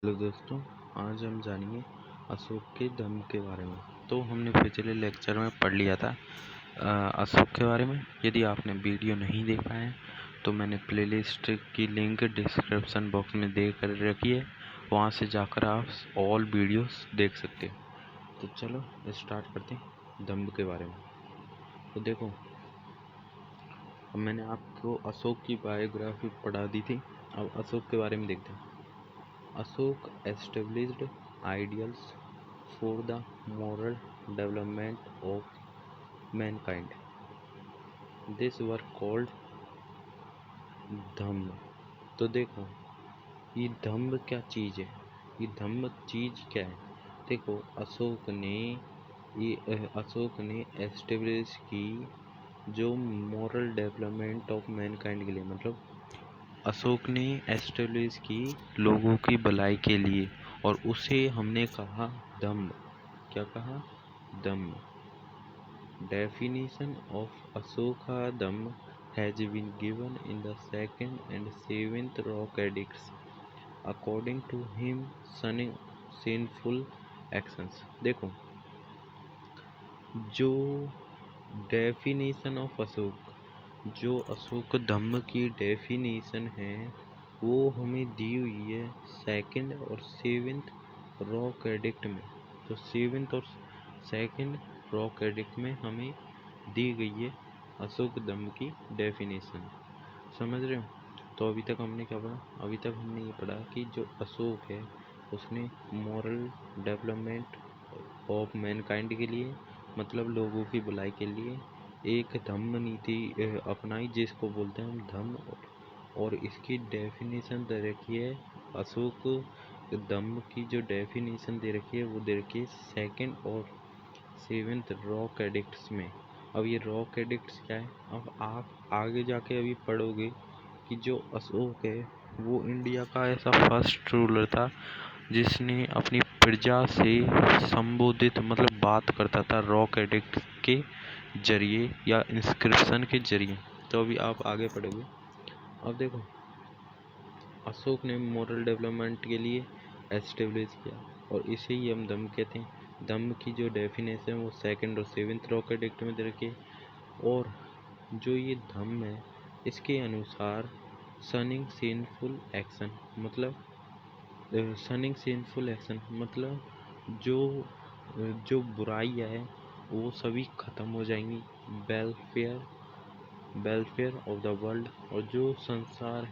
Hello दोस्तों, आज हम जानेंगे अशोक के दम के बारे में। तो हमने पिछले लेक्चर में पढ़ लिया था अशोक के बारे में। यदि आपने वीडियो नहीं देखा है तो मैंने प्लेलिस्ट की लिंक डिस्क्रिप्शन बॉक्स में दे कर रखी है, वहाँ से जाकर आप ऑल वीडियोस देख सकते हो। तो चलो स्टार्ट करते हैं दम के बारे में। तो देखो, अब मैंने आपको अशोक की बायोग्राफी पढ़ा दी थी, अब अशोक के बारे में देखते हैं। Ashok established ideals for the moral development of mankind. These were called धम्म। तो देखो, ये धम्म क्या चीज़ है, ये धम्म चीज़ क्या है। देखो, अशोक ने एस्टेब्लिश की जो मॉरल डेवलपमेंट ऑफ मैनकाइंड के लिए, मतलब अशोक ने एस्टेब्लिश की लोगों की भलाई के लिए, और उसे हमने कहा धम्म। क्या कहा? धम्म। Definition of Ashoka Dhamma has been given in the second and seventh rock edicts. According to him, shunning sinful actions. देखो, जो डेफिनेशन ऑफ अशोक, जो अशोक धम्म की डेफिनेशन है, वो हमें दी हुई है सेकंड और सेवेंथ रॉक एडिक्ट में। तो सेवेंथ और सेकंड रॉक एडिक्ट में हमें दी गई है अशोक धम्म की डेफिनेशन। समझ रहे हो? तो अभी तक हमने क्या पढ़ा? अभी तक हमने ये पढ़ा कि जो अशोक है उसने मॉरल डेवलपमेंट ऑफ मैनकाइंड के लिए, मतलब लोगों की भलाई के लिए, एक धम्म नीति अपनाई, जिसको बोलते हैं हम धम्म। और इसकी डेफिनेशन दे रखी है, अशोक धम्म की जो डेफिनेशन दे रखी है वो दे रखी है सेकंड और सेवेंथ रॉक एडिक्ट्स में। अब ये रॉक एडिक्ट्स क्या है, अब आप आगे जाके अभी पढ़ोगे कि जो अशोक है वो इंडिया का ऐसा फर्स्ट रूलर था जिसने अपनी प्रजा से संबोधित, मतलब बात करता था रॉक एडिक्ट के जरिए या इंस्क्रिप्शन के जरिए। तो अभी आप आगे पढ़ोगे। अब देखो, अशोक ने मॉरल डेवलपमेंट के लिए एस्टेब्लिश किया, और इसे ही हम धम्म कहते हैं। धम्म की जो डेफिनेशन है वो सेकंड और सेवेंथ रॉक एडिक्ट में दे रखी है। और जो ये धम्म है, इसके अनुसार शनिंग सिनफुल एक्शन, मतलब शनिंग सिनफुल एक्शन मतलब जो बुराई है वो सभी खत्म हो जाएंगी। वेलफेयर ऑफ द वर्ल्ड, और जो संसार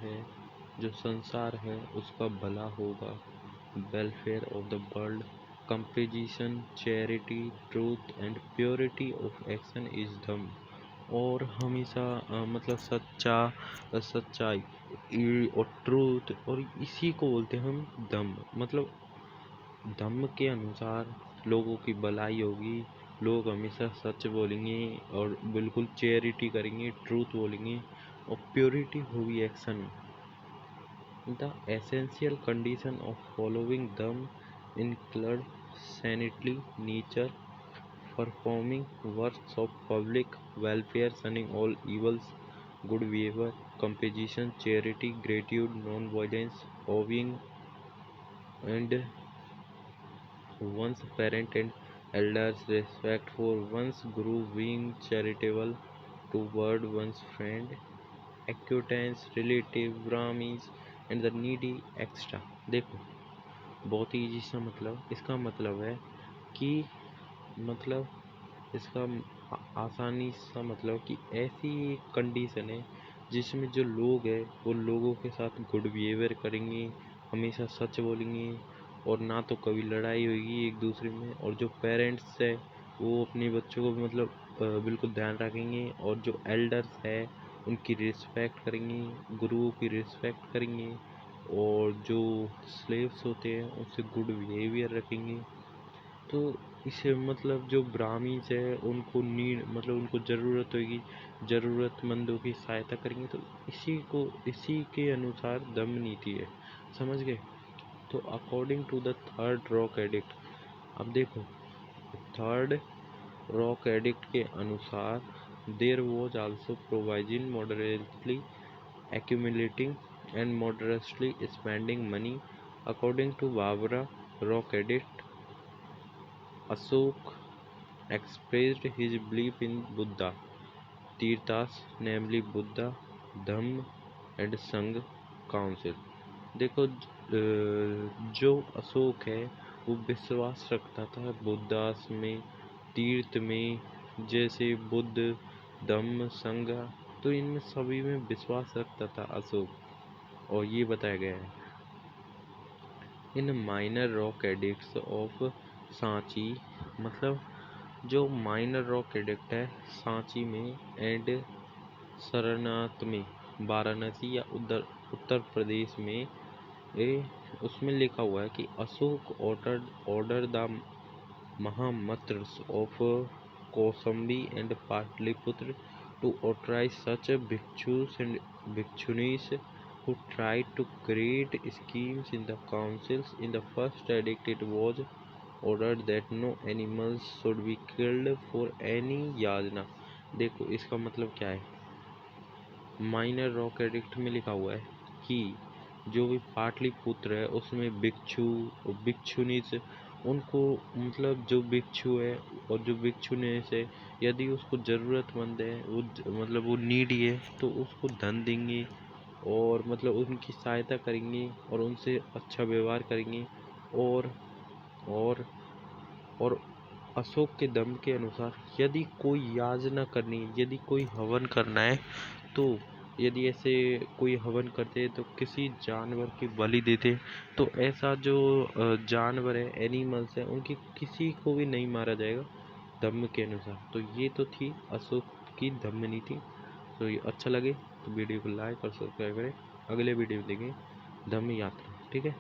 है उसका भला होगा। Welfare of the world, compassion, charity, truth and purity of action is dhamma. और हमेशा मतलब सच्चाई और ट्रूथ, और इसी को बोलते हैं हम धम्म। मतलब धम्म के अनुसार लोगों की भलाई होगी, लोग हमेशा सच बोलेंगे और बिल्कुल चैरिटी करेंगे, ट्रूथ बोलेंगे, और प्योरिटी होगी एक्शन में। The essential condition of following Dhamma include sanity, nature, performing works of public welfare, shunning all evils, good behavior, compassion, charity, gratitude, non-violence, obeying and one's parent and elders, respect for one's guru, being charitable toward one's friend, acquaintance, relative, Brahmins and the needy, extra। देखो, बहुत ही easy सा मतलब, इसका मतलब है कि मतलब इसका आसानी सा मतलब कि ऐसी कंडीशन है जिसमें जो लोग हैं वो लोगों के साथ गुड बिहेवियर करेंगे, हमेशा सच बोलेंगे, और ना तो कभी लड़ाई होगी एक दूसरे में। और जो पेरेंट्स है वो अपने बच्चों को मतलब बिल्कुल ध्यान रखेंगे, और जो एल्डर्स है उनकी रिस्पेक्ट करेंगे, गुरुओं की रिस्पेक्ट करेंगे, और जो स्लेव्स होते हैं उनसे गुड बिहेवियर रखेंगे। तो इसे मतलब जो ब्राह्मीज है उनको नीड, मतलब उनको ज़रूरत होगी, ज़रूरतमंदों की सहायता करेंगे। तो इसी के अनुसार धम्म नीति है। समझ गए? तो according to the third rock edict, अब देखो, थर्ड रॉक एडिक्ट के अनुसार there was also provision moderately accumulating and moderately spending money according to Bhabru rock edict, Ashok expressed his belief in Buddha तीर्थास, namely Buddha, Dhamma and Sangha council. देखो जो अशोक है वो विश्वास रखता था बुद्धास में, तीर्थ में, जैसे बुद्ध, धम्म, संघ, तो इनमें सभी में विश्वास रखता था अशोक। और ये बताया गया है in minor rock edicts of Sanchi, मतलब जो माइनर रॉक एडिक्ट है सांची में एंड सारनाथ में, वाराणसी या उत्तर प्रदेश में, उसमें लिखा हुआ है कि Ashoka order the mahamatras of Kausambi and Pataliputra to authorize such bhikshus and bhikshunis who tried to create schemes in the councils. In the first edict, it was ordered that no animals should be killed for any yajna। देखो इसका मतलब क्या है, minor rock edict में लिखा हुआ है कि जो भी पाटलिपुत्र है उसमें भिक्षु और भिक्षुनीस, उनको मतलब जो भिक्षु है और जो भिक्षुनीस है, यदि उसको ज़रूरतमंद है, वो मतलब वो नीडी है, तो उसको धन देंगे और मतलब उनकी सहायता करेंगे और उनसे अच्छा व्यवहार करेंगे। और और और अशोक के दम के अनुसार यदि कोई याजना करनी है, यदि कोई हवन करना है, तो यदि ऐसे कोई हवन करते तो किसी जानवर की बलि देते, तो ऐसा जो जानवर है, एनिमल्स है, उनकी किसी को भी नहीं मारा जाएगा धम्म के अनुसार। तो ये तो थी अशोक की धम्म नीति। तो ये अच्छा लगे तो वीडियो को लाइक और सब्सक्राइब करें। अगले वीडियो में देखें धम्म यात्रा। ठीक है।